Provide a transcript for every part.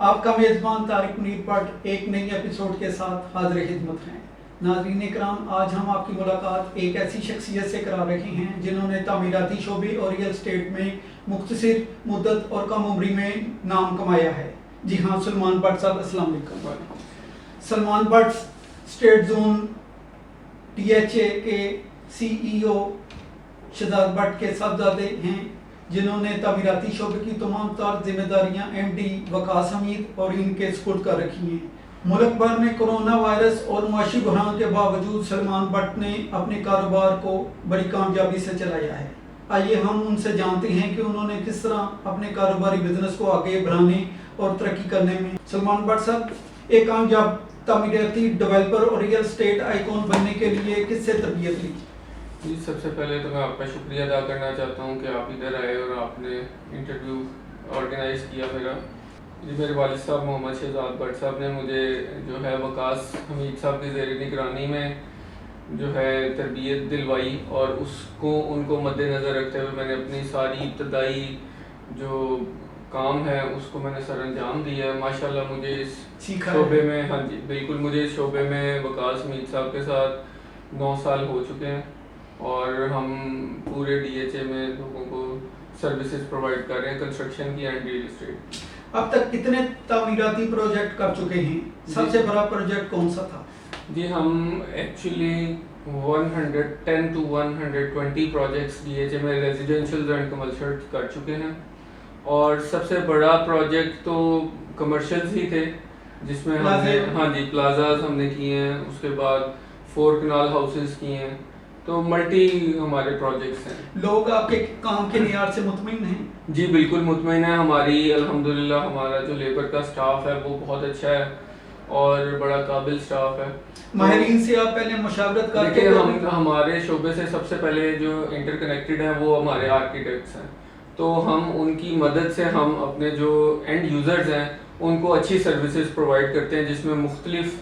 آپ کا میزبان طارق منیر بٹ ایک نئی ایپیسوڈ کے ساتھ حاضر خدمت ہیں۔ ناظرین کرام، آج ہم آپ کی ملاقات ایک ایسی شخصیت سے کرا رہے ہیں جنہوں نے تعمیراتی شعبے اور ریئل اسٹیٹ میں مختصر مدت اور کم عمری میں نام کمایا ہے۔ جی ہاں، سلمان بٹ صاحب، السلام علیکم۔ Salman Butt state zone DHA کے CEO شہزاد بٹ کے صاحبزادے ہیں، جنہوں نے تعمیراتی شعبے کی تمام تر ذمہ داریاں MD وقاص حمید اور ان کے سپرد کر رکھی ہیں۔ ملک بھر میں کرونا وائرس اور معاشی بحران کے باوجود سلمان بٹ نے اپنے کاروبار کو بڑی کامیابی سے چلایا ہے۔ آئیے ہم ان سے جانتے ہیں کہ انہوں نے کس طرح اپنے کاروباری بزنس کو آگے بڑھانے اور ترقی کرنے میں۔ سلمان بٹ صاحب، ایک کامیاب تعمیراتی ڈیولپر اور ریئل اسٹیٹ آئیکن بننے کے لیے کس سے تربیت لی؟ جی، سب سے پہلے تو میں آپ کا شکریہ ادا کرنا چاہتا ہوں کہ آپ ادھر آئے اور آپ نے انٹرویو آرگنائز کیا میرا۔ جی، میرے والد صاحب محمد شہزاد بٹ صاحب نے مجھے جو ہے وقاص حمید صاحب کی زیر نگرانی میں جو ہے تربیت دلوائی، اور ان کو مد نظر رکھتے ہوئے میں نے اپنی ساری ابتدائی جو کام ہے اس کو میں نے سر انجام دیا ہے۔ ماشاءاللہ مجھے اس شعبے میں، ہاں جی بالکل، مجھے اس شعبے میں وقاص حمید صاحب کے ساتھ 9 سال ہو چکے ہیں، اور ہم پورے DHA میں لوگوں کو سروسز پرووائڈ کر رہے ہیں، کنسٹرکشن کی اینڈ ریئل اسٹیٹ۔ اب تک کتنے تعمیراتی پروجیکٹ کر چکے ہیں؟ سب سے بڑا پروجیکٹ کون سا تھا؟ جی، ہم ایکچولی 110 to 120 پروجیکٹس DHA میں ریزیڈینشیل اینڈ کمرشل کر چکے ہیں، اور سب سے بڑا پروجیکٹ تو کمرشلز ہی تھے، جس میں ہم نے ہاں جی پلازاز ہم نے کیے ہیں، اس کے بعد 4 کنال ہاؤسز کیے ہیں، تو ملٹی ہمارے پروجیکٹس ہیں۔ لوگ آپ کے کام کے معیار سے مطمئن ہیں؟ جی بالکل مطمئن ہے۔ ہماری الحمدللہ ہمارا جو لیبر کا سٹاف ہے وہ بہت اچھا ہے اور بڑا قابل سٹاف ہے۔ ماہرین سے آپ پہلے مشاورت کرتے ہیں؟ دیکھیں، ہمارے شعبے سے سب سے پہلے جو انٹر کنیکٹڈ ہیں وہ ہمارے آرکیٹیکٹس ہیں، تو ہم ان کی مدد سے ہم اپنے جو اینڈ یوزرز ہیں ان کو اچھی سروسز پرووائڈ کرتے ہیں، جس میں مختلف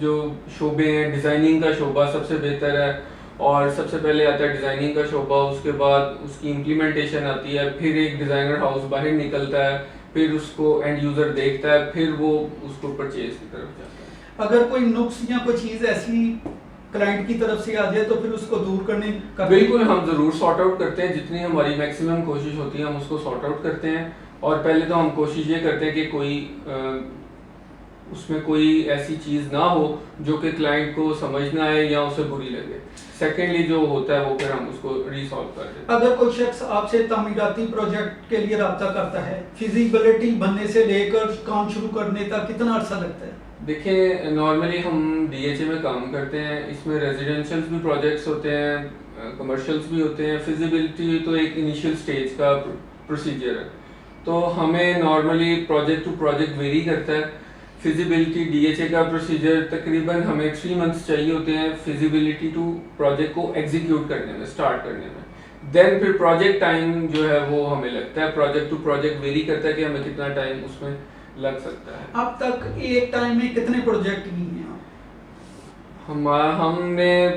جو شعبے ہیں۔ ڈیزائننگ کا شعبہ سب سے بہتر ہے، اور سب سے پہلے آتا ہے ڈیزائننگ کا شعبہ، اس کے بعد اس کی امپلیمنٹیشن آتی ہے، پھر ایک ڈیزائنر ہاؤس باہر نکلتا ہے، پھر اس کو اینڈ یوزر دیکھتا ہے، پھر وہ اس کو پرچیز کی طرف جاتا ہے۔ اگر کوئی نقص یا کوئی چیز ایسی کلائنٹ کی طرف سے آ جائے تو پھر اس کو دور کرنے کا؟ بالکل، ہم ضرور سارٹ آؤٹ کرتے ہیں، جتنی ہماری میکسیمم کوشش ہوتی ہے ہم اس کو سارٹ آؤٹ کرتے ہیں، اور پہلے تو ہم کوشش یہ کرتے ہیں کہ کوئی اس میں کوئی ایسی چیز نہ ہو جو کہ کلائنٹ کو سمجھ نہ آئے یا اسے بری لگے۔ سیکنڈلی جو ہوتا ہے وہ پھر ہم اس کو ریسالو کر دیتے ہیں۔ اگر کوئی شخص آپ سے تعمیراتی پروجیکٹ کے لیے رابطہ کرتا ہے، فیزیبلٹی بننے سے لے کر کام شروع کرنے تک کتنا عرصہ لگتا ہے؟ دیکھیں، نارملی ہم DHA میں کام کرتے ہیں، اس میں ریزیڈینشیلس بھی پروجیکٹس ہوتے ہیں، کمرشلس بھی ہوتے ہیں۔ فیزیبلٹی تو ایک انیشیل سٹیج کا پروسیجر ہے، تو ہمیں normally project to project vary کرتا ہے۔ فیزیبلٹی DHA کا پروسیجر تقریباً ہمیں 3 months چاہیے ہوتے ہیں فیزیبلٹی ٹو پروجیکٹ کو ایگزیکیوٹ کرنے میں، اسٹارٹ کرنے میں۔ دین پھر پروجیکٹ ٹائم جو ہے وہ ہمیں لگتا ہے، پروجیکٹ ٹو پروجیکٹ ویری کرتا ہے کہ ہمیں کتنا ٹائم اس میں لگ سکتا ہے۔ اب تک ایک ٹائم میں کتنے پروجیکٹ کیے ہیں آپ؟ ہم نے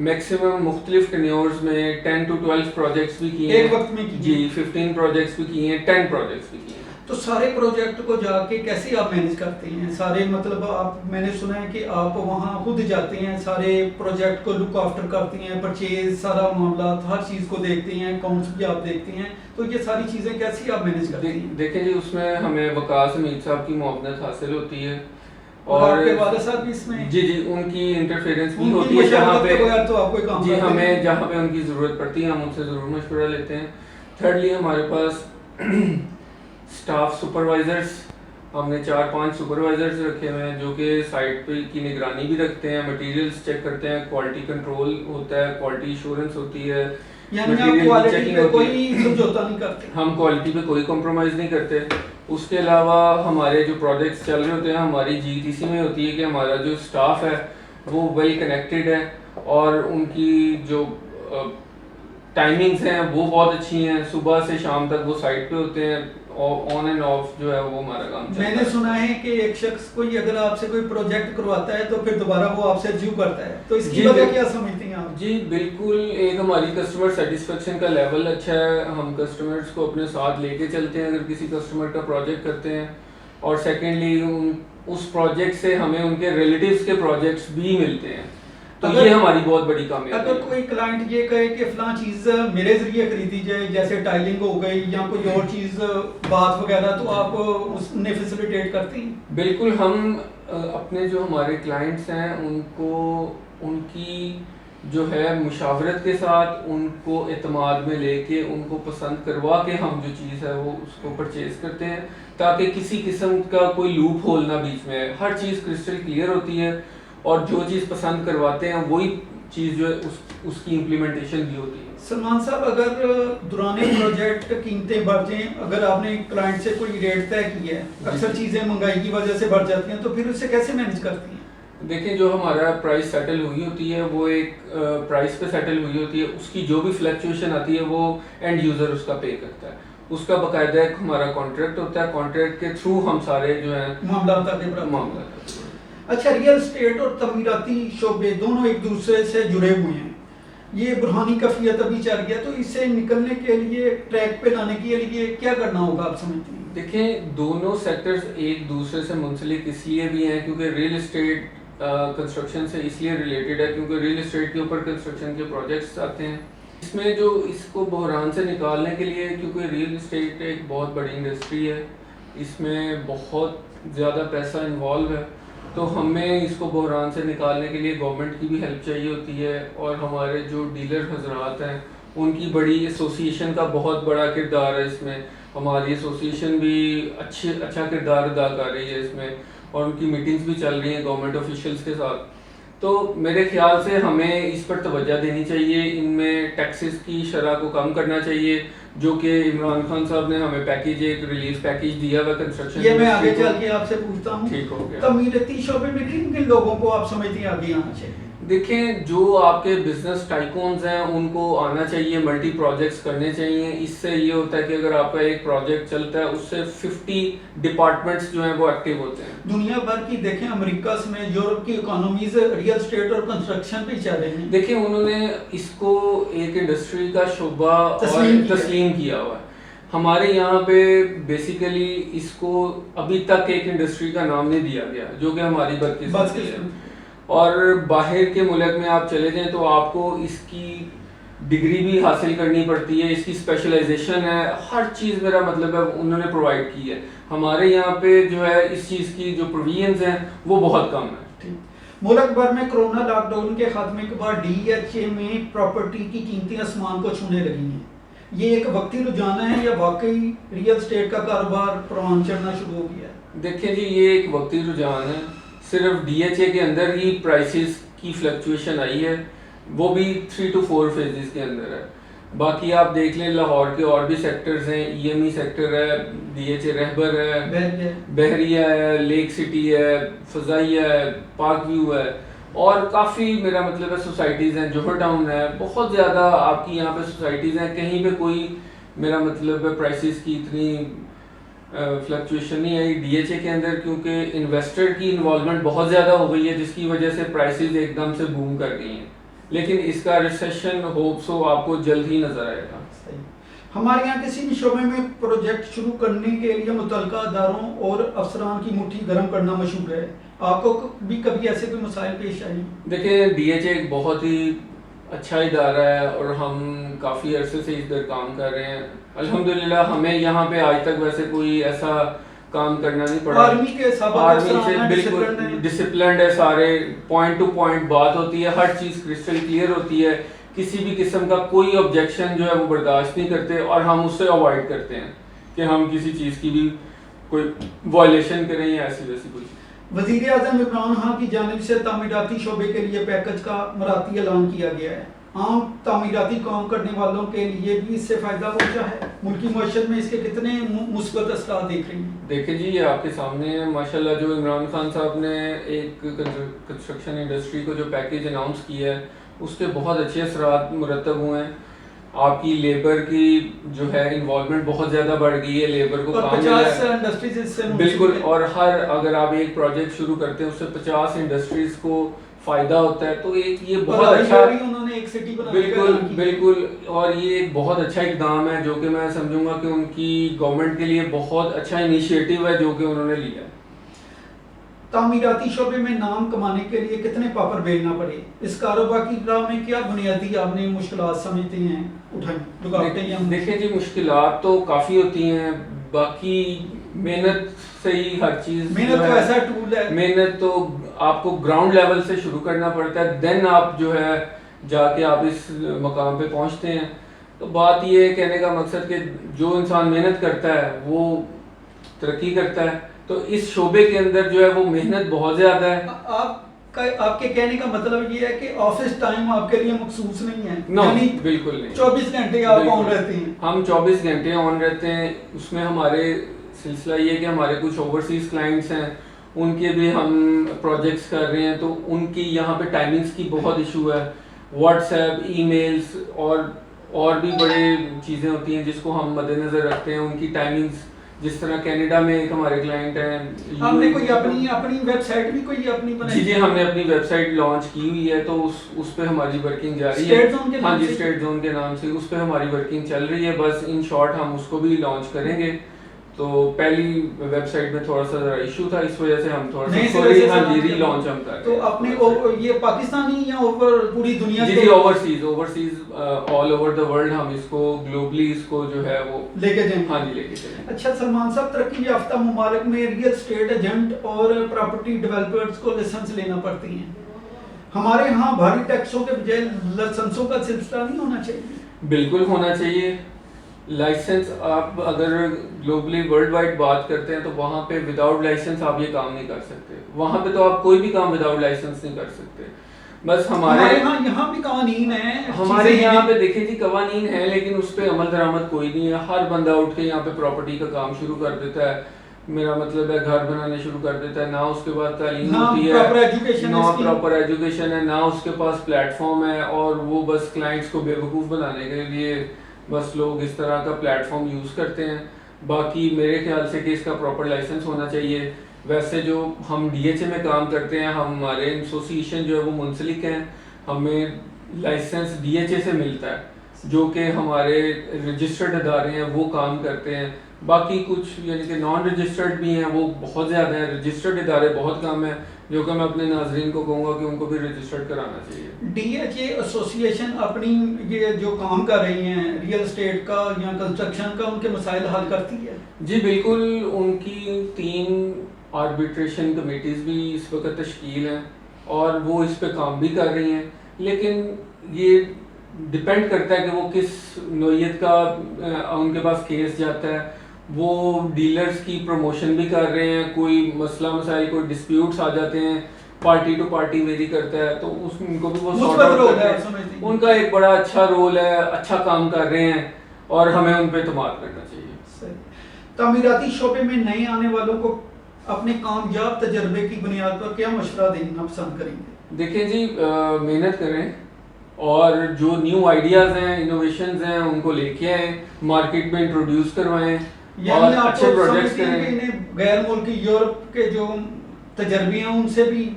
میکسیمم مختلف ٹینیورز میں 10 to 12 پروجیکٹس بھی کیے ہیں ایک وقت میں کیے؟ جی، 15 پروجیکٹس بھی کیے ہیں، 10 پروجیکٹس بھی کیے ہیں۔ تو سارے پروجیکٹ کو جا کے کیسے آپ مینیج کرتے ہیں؟ سارے مطلب آپ، میں نے سنا ہے کہ آپ وہاں خود جاتے ہیں، سارے پروجیکٹ کو لک آفٹر کرتے ہیں، پرچیز، سارا معاملات، ہر چیز کو دیکھتے ہیں، اکاؤنٹس بھی آپ دیکھتے ہیں، تو یہ ساری چیزیں کیسے آپ مینیج کرتے ہیں؟ دیکھیں جی، اس میں ہمیں وقاص حمید صاحب کی معاونت حاصل ہوتی ہے، اور آپ کے والد صاحب بھی اس میں؟ جی، ان کی انٹرفیئرنس بھی ہوتی ہے، جہاں پہ جی ہمیں جہاں پہ ان کی ضرورت پڑتی ہے ہم ان سے ضرور مشورہ لیتے ہیں۔ تھرڈلی ہمارے پاس اسٹاف سپروائزرس، ہم نے 4-5 سپروائزرس رکھے ہوئے ہیں جو کہ سائٹ پہ کی نگرانی بھی رکھتے ہیں، مٹیریلز چیک کرتے ہیں، کوالٹی کنٹرول ہوتا ہے، کوالٹی ایشورنس ہوتی ہے، یعنی آپ کوالٹی پہ کوئی سمجھوتا نہیں کرتے؟ ہم کوالٹی پہ کوئی کمپرومائز نہیں کرتے۔ اس کے علاوہ ہمارے جو پروجیکٹس چل رہے ہوتے ہیں، ہماری GTC میں ہوتی ہے کہ ہمارا جو سٹاف ہے وہ ویل کنیکٹڈ ہے، اور ان کی جو ٹائمنگز ہیں وہ بہت اچھی ہیں، صبح سے شام تک وہ سائٹ پہ ہوتے ہیں، آن اینڈ آف جو ہے وہ ہمارا کام چلتا ہے۔ میں نے سنا ہے کہ ایک شخص کوئی اگر آپ سے کوئی پروجیکٹ کرواتا ہے تو پھر دوبارہ وہ آپ سے ریویو کرتا ہے، تو اس کی وجہ کیا سمجھتے ہیں آپ؟ جی بالکل، ایک ہماری کسٹمر سیٹسفیکشن کا لیول اچھا ہے، ہم کسٹمرز کو اپنے ساتھ لے کے چلتے ہیں۔ اگر کسی کسٹمر کا پروجیکٹ کرتے ہیں اور سیکنڈلی اس پروجیکٹ سے ہمیں ان کے ریلیٹیوز کے پروجیکٹس بھی ملتے ہیں. تو یہ ہماری بہت بڑی کامیابی ہے. اگر کوئی کلائنٹ یہ کہے کہ فلاں چیز میرے ذریعے خریدی جائے جیسے ٹائلنگ ہو گئی یا کوئی اور چیز باتھ وغیرہ تو آپ اس نے فیسیلیٹیٹ کرتی ہیں؟ بالکل. ہم اپنے جو ہمارے کلائنٹس ہیں ان کو ان کی جو ہے مشاورت کے ساتھ ان کو اعتماد میں لے کے ان کو پسند کروا کے ہم جو چیز ہے وہ اس کو پرچیز کرتے ہیں تاکہ کسی قسم کا کوئی لوپ ہول نہ بیچ میں ہے. ہر چیز کرسٹل کلیئر ہوتی ہے اور جو چیز پسند کرواتے ہیں وہی چیز جو ہے اس کی امپلیمنٹیشن بھی ہوتی ہے. سلمان صاحب، اگر دوران پروجیکٹ قیمتیں بڑھ جائیں، اگر آپ نے کلائنٹ سے کوئی ریٹ طے کیا ہے، اکثر چیزیں مہنگائی کی وجہ سے بڑھ جاتی ہیں، تو پھر اسے کیسے مینیج کرتی ہیں؟ دیکھیں، جو ہمارا پرائس سیٹل ہوئی ہوتی ہے وہ ایک پرائس پہ سیٹل ہوئی ہوتی ہے. اس کی جو بھی فلیکچویشن آتی ہے وہ اینڈ یوزر اس کا پے کرتا ہے. اس کا باقاعدہ ایک ہمارا کانٹریکٹ ہوتا ہے. کانٹریکٹ کے تھرو ہم سارے جو ہیں معاملات. اچھا، ریئل اسٹیٹ اور تعمیراتی شعبے دونوں ایک دوسرے سے جڑے ہوئے ہیں. یہ بحرانی کیفیت ابھی چل گیا، تو اس سے نکلنے کے لیے، ٹریک پہ لانے کے لیے کیا کرنا ہوگا آپ سمجھتے ہیں؟ دیکھیں، دونوں سیکٹرز ایک دوسرے سے منسلک اس لیے بھی ہیں کیونکہ ریئل اسٹیٹ کنسٹرکشن سے اس لیے ریلیٹڈ ہے کیونکہ ریئل اسٹیٹ کے اوپر کنسٹرکشن کے پروجیکٹس آتے ہیں. اس میں جو اس کو بحران سے نکالنے کے لیے، کیونکہ ریئل اسٹیٹ ایک بہت بڑی انڈسٹری ہے، اس میں بہت زیادہ پیسہ انوالو ہے، تو ہمیں اس کو بحران سے نکالنے کے لیے گورنمنٹ کی بھی ہیلپ چاہیے ہوتی ہے اور ہمارے جو ڈیلر حضرات ہیں ان کی بڑی ایسوسیشن کا بہت بڑا کردار ہے اس میں. ہماری ایسوسیشن بھی اچھا کردار ادا کر رہی ہے اس میں اور ان کی میٹنگز بھی چل رہی ہیں گورنمنٹ آفیشلز کے ساتھ. تو میرے خیال سے ہمیں اس پر توجہ دینی چاہیے. ان میں ٹیکسز کی شرح کو کم کرنا چاہیے، جو کہ عمران خان صاحب نے ہمیں پیکیج، ایک ریلیف پیکیج دیا ہوا کنسٹرکشن. یہ میں آگے چل کے آپ سے پوچھتا ہوں. ٹھیک ہو گیا. تعمیراتی شعبے میں کن کن لوگوں کو آپ سمجھتے ہیں آگے آنا چاہیے؟ دیکھیں، جو آپ کے بزنس ٹائکونز ہیں ان کو آنا چاہیے، ملٹی پروجیکٹس کرنے چاہیے. اس سے یہ ہوتا ہے کہ اگر آپ کا ایک پروجیکٹ چلتا ہے اس سے 50 ڈپارٹمنٹس جو ہیں وہ ایکٹیو ہوتے ہیں. دنیا بھر کی دیکھیں، امریکہ میں، یورپ کی اکانومیز ریئل اسٹیٹ اور کنسٹرکشن پہ چل رہی ہیں. دیکھیں، انہوں نے اس کو ایک انڈسٹری کا شعبہ تسلیم کیا ہوا ہے. ہمارے یہاں پہ بیسیکلی اس کو ابھی تک ایک انڈسٹری کا نام نہیں دیا گیا، جو کہ ہماری بدقسمتی ہے. اور باہر کے ملک میں آپ چلے جائیں تو آپ کو اس کی ڈگری بھی حاصل کرنی پڑتی ہے، اس کی اسپیشلائزیشن ہے، ہر چیز میرا مطلب ہے انہوں نے پرووائڈ کی ہے. ہمارے یہاں پہ جو ہے اس چیز کی جو پروویژنز ہیں وہ بہت کم ہیں. ملک بھر میں کرونا لاک ڈاؤن کے خاتمے کے بعد DHA میں پراپرٹی کی قیمتیں آسمان کو چھونے لگی ہیں. یہ ایک وقتی رجحان ہے یا واقعی ریئل اسٹیٹ کا کاروبار پروان چڑھنا شروع ہو گیا ہے؟ دیکھیں جی، یہ ایک وقتی رجحان ہے. صرف DHA کے اندر ہی پرائسز کی فلکچویشن آئی ہے، وہ بھی 3 to 4 فیزز کے اندر ہے. باقی آپ دیکھ لیں لاہور کے اور بھی سیکٹرز ہیں، EME سیکٹر ہے، DHA رہبر ہے، بحریہ ہے، لیک سٹی ہے، فضائیہ ہے، پارک ویو ہے، اور کافی میرا مطلب ہے سوسائٹیز ہیں. جوہر ٹاؤن ہے، بہت زیادہ آپ کی یہاں پہ سوسائٹیز ہیں. کہیں پہ کوئی میرا مطلب ہے پرائسز کی اتنی فلکچویشن نہیں آئی. DHA کے اندر کیونکہ انویسٹر کی انوالومنٹ بہت زیادہ ہو گئی ہے، جس کی وجہ سے پرائسز ایک دم سے بوم کر گئی ہیں. لیکن اس کا ریسیشن ہوپس ہو آپ کو جلد ہی نظر آئے گا. ہمارے یہاں کسی بھی شعبے میں پروجیکٹ شروع کرنے کے لیے متعلقہ اداروں اور افسران کی مٹھی گرم کرنا مشہور ہے. آپ کو بھی کبھی ایسے کوئی مسائل پیش آئے؟ دیکھیں، DHA ایک بہت ہی اچھا ادارہ ہے اور ہم کافی عرصے سے ادھر کام کر رہے ہیں. الحمدللہ ہمیں یہاں پہ آج تک ویسے کوئی ایسا کام کرنا نہیں پڑا. آرمی سے بالکل ڈسپلنڈ ہے، سارے پوائنٹ ٹو پوائنٹ بات ہوتی ہے، ہر چیز کرسٹل کلیئر ہوتی ہے. کسی بھی قسم کا کوئی آبجیکشن جو ہے وہ برداشت نہیں کرتے اور ہم اس سے اوائڈ کرتے ہیں کہ ہم کسی چیز کی بھی کوئی وائلیشن کریں یا ایسی ویسی کوئی. وزیر اعظم عمران خان کی جانب سے تعمیراتی شعبے کے لیے پیکج کا مراعاتی اعلان کیا گیا ہے. عام تعمیراتی کام کرنے والوں کے لیے بھی اس سے فائدہ پہنچا ہے. ملکی معیشت میں اس کے کتنے مثبت اثرات دیکھ رہی ہیں؟ دیکھیں جی، یہ آپ کے سامنے ہے. ماشاءاللہ جو عمران خان صاحب نے ایک کنسٹرکشن انڈسٹری کو جو پیکیج اناؤنس کیا ہے اس کے بہت اچھے اثرات مرتب ہوئے ہیں. آپ کی لیبر کی جو ہے انوالومنٹ بہت زیادہ بڑھ گئی ہے، لیبر کو کام ملا ہے بالکل. اور اگر آپ ایک پروجیکٹ شروع کرتے ہیں اس سے 50 انڈسٹریز کو فائدہ ہوتا ہے. تو ایک یہ بہت اور اچھا انہوں نے ایک سٹی بنانے کا بالکل اعلان کیا. بالکل اور یہ ایک بہت اچھا اقدام ہے جو کہ میں سمجھوں گا کہ ان کی گورنمنٹ کے لیے بہت اچھا انیشیٹو ہے جو کہ انہوں نے لیا. تعمیراتی شعبے میں نام کمانے کے لیے کتنے پاپڑ بیلنا پڑے؟ اس کاروبار کی راہ میں کیا بنیادی آپ نے مشکلات سمجھتے ہیں اٹھائیں رکاوٹیں یا دیکھیں جی مشکلات تو کافی ہوتی ہیں, باقی محنت سے ہی ہر چیز. محنت تو ایسا ٹول ہے, محنت تو آپ کو گراؤنڈ لیول سے شروع کرنا پڑتا ہے, دین آپ جو ہے جا کے آپ اس مقام پہ پہنچتے ہیں. تو بات یہ ہے کہنے کا مقصد کہ جو انسان محنت کرتا ہے وہ ترقی کرتا ہے. تو اس شعبے کے اندر جو ہے وہ محنت بہت زیادہ ہے. آپ کے کہنے کا مطلب یہ ہے کہ آفس ٹائم آپ کے لیے مخصوص نہیں ہے؟ نو بالکل نہیں, 24 گھنٹے آپ آن رہتے ہیں؟ ہم 24 گھنٹے آن رہتے ہیں. اس میں ہمارے سلسلہ یہ کہ ہمارے کچھ اوورسیز کلائنٹس ہیں, ان کے بھی ہم پروجیکٹس کر رہے ہیں, تو ان کی یہاں پہ ٹائمنگز کی بہت ایشو ہے. واٹس ایپ, ای میلز اور بھی بڑے چیزیں ہوتی ہیں جس کو ہم مد نظر رکھتے ہیں. ان کی ٹائمنگز جس طرح کینیڈا میں ایک ہمارے کلائنٹ ہیں, ہم نے کوئی اپنی ویب سائٹ بھی کوئی اپنی بنائی؟ جی ہم نے اپنی ویب سائٹ لانچ کی ہوئی ہے, تو اس پہ ہماری ورکنگ جاری ہے. ہاں جی اسٹیٹ زون کے نام سے اس پہ ہماری ورکنگ چل رہی ہے. بس ان شارٹ ہم اس کو بھی لانچ کریں گے. تو پہلی ویب سائٹ میں تھوڑا سا ذرا ایشو تھا, اس وجہ سے ہم تھوڑا سا ری لانچ ہم کر رہے ہیں. تو اپنے یہ پاکستانی یا اوور پوری دنیا جی overseas all over the world ہم اس کو گلوبلی اس کو جو ہے وہ لے کے جائیں؟ ہاں جی لے کے چلیں. اچھا سلمان صاحب, ترقی یافتہ ممالک میں ریئل اسٹیٹ ایجنٹ اور پراپرٹی ڈیولپرز کو لائسنس لینا پڑتی ہیں. ہمارے ہاں بھاری ٹیکسوں کے بجائے لائسنسوں کا سلسلہ نہیں ہونا چاہیے؟ بالکل ہونا چاہیے. لائسنس آپ اگر گلوبلی ورلڈ وائڈ بات کرتے ہیں تو وہاں پہ وداؤٹ لائسنس آپ یہ کام نہیں کر سکتے. وہاں پہ تو آپ کوئی بھی کام وداؤٹ لائسنس نہیں کر سکتے. بس ہمارے یہاں بھی قوانین ہیں, ہمارے یہاں پہ دیکھیں جی قوانین ہیں, لیکن اس پہ عمل درآمد کوئی نہیں ہے. ہر بندہ اٹھ کے یہاں پہ پراپرٹی کا کام شروع کر دیتا ہے. میرا مطلب ہے گھر بنانے شروع کر دیتا ہے, نہ اس کے بعد تعلیم ہوتی ہے, نہ پراپر ایجوکیشن ہے, نہ اس کے پاس پلیٹ فارم ہے, اور وہ بس کلائنٹس کو بیوقوف بنانے کے لیے بس لوگ اس طرح کا پلیٹ فارم یوز کرتے ہیں. باقی میرے خیال سے کہ اس کا پراپر لائسنس ہونا چاہیے. ویسے جو ہم ڈی ایچ اے میں کام کرتے ہیں, ہمارے ایسوسیشن جو ہے وہ منسلک ہیں, ہمیں لائسنس ڈی ایچ اے سے ملتا ہے, جو کہ ہمارے رجسٹرڈ ادارے ہیں وہ کام کرتے ہیں. باقی کچھ یعنی کہ نان رجسٹرڈ بھی ہیں, وہ بہت زیادہ ہیں. رجسٹرڈ ادارے بہت کم ہیں, جو کہ میں اپنے ناظرین کو کہوں گا کہ ان کو بھی رجسٹرڈ کرانا چاہیے. ڈی ایچ اے ایسوسیشن اپنی یہ جو کام کر رہی ہیں ریئل اسٹیٹ کا یا کنسٹرکشن کا, ان کے مسائل حل کرتی ہے؟ جی بالکل. ان کی 3 آربیٹریشن کمیٹیز بھی اس وقت تشکیل ہیں اور وہ اس پہ کام بھی کر رہی ہیں, لیکن یہ ڈپینڈ کرتا ہے کہ وہ کس نوعیت کا ان کے پاس کیس جاتا ہے. وہ ڈیلرز کی پروموشن بھی کر رہے ہیں. کوئی مسئلہ مسائل کوئی ڈسپیوٹس آ جاتے ہیں, پارٹی ٹو پارٹی ویری کرتا ہے, تو ان کو بھی وہ سارٹ آؤٹ کرتے ہیں. ان کا ایک بڑا اچھا رول ہے, اچھا کام کر رہے ہیں, اور ہمیں ان پہ اعتماد کرنا چاہیے. تعمیراتی شعبے میں نئے آنے والوں کو اپنے کامیاب تجربے کی بنیاد پر کیا مشورہ دینا پسند کریں گے؟ دیکھیں جی محنت کریں, اور جو نیو آئیڈیاز ہیں, انوویشنز ہیں, ان کو لے کے آئیں, مارکیٹ میں انٹروڈیوس کروائیں, اور اچھے پروجیکٹس کریں. غیر ملکی یورپ کے جو تجربے ہیں ان سے بھی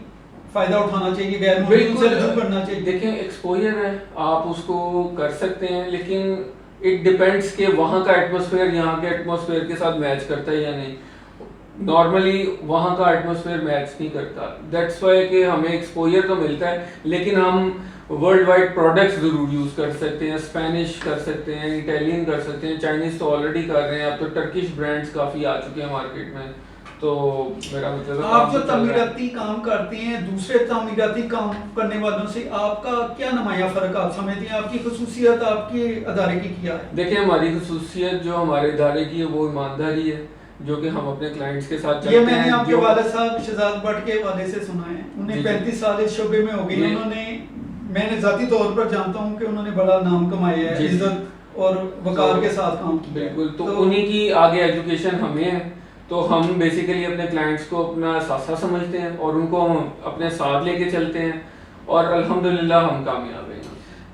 فائدہ اٹھانا چاہیے, غیر ملکی سے رجوع کرنا چاہیے. دیکھیں ایکسپوجر ہے, آپ اس کو کر سکتے ہیں, لیکن اٹ ڈیپینڈس کہ وہاں کا ایٹماسفیئر یہاں کے ایٹماسفیئر کے ساتھ میچ کرتا ہے یا نہیں. نارملی وہاں کا ایٹماسفیئر میچ نہیں کرتا. دیٹس وائی کہ ہمیں ایکسپوجر تو ملتا ہے, لیکن ہم ورلڈ وائڈ پروڈکٹس ضرور یوز کر سکتے ہیں. اسپینش کر سکتے ہیں, اٹیلین کر سکتے ہیں, چائنیز تو آلریڈی کر رہے ہیں, اب تو ٹرکش برانڈس کافی آ چکے ہیں مارکیٹ میں. تو میرا مطلب ہے آپ جو تعمیراتی کام کرتے ہیں, دوسرے تعمیراتی کام کرنے والوں سے آپ کا کیا نمایاں فرق آپ سمجھتے ہیں؟ آپ کی خصوصیت آپ کے ادارے کی کیا ہے؟ دیکھیں ہماری خصوصیت جو ہمارے ادارے کی ہے وہ ایمانداری ہے, جو کہ ہم اپنے کلائنٹس کے ساتھ چلتے ہیں. یہ میں نے آپ کے والد صاحب شہزاد بٹ کے والے سے سنا ہے, انہیں 35 سال اس شعبے میں ہو گئی. انہوں نے, میں نے ذاتی طور پر جانتا ہوں کہ انہوں نے بڑا نام کمایا ہے, عزت اور وقار کے ساتھ کام کیا. بالکل. تو انہی کی آگے ایجوکیشن ہمیں ہے, تو ہم بیسیکلی اپنے کلائنٹس کو اپنا ساتھ سمجھتے ہیں اور ان کو ہم اپنے ساتھ لے کے چلتے ہیں, اور الحمدللہ ہم کامیاب ہیں.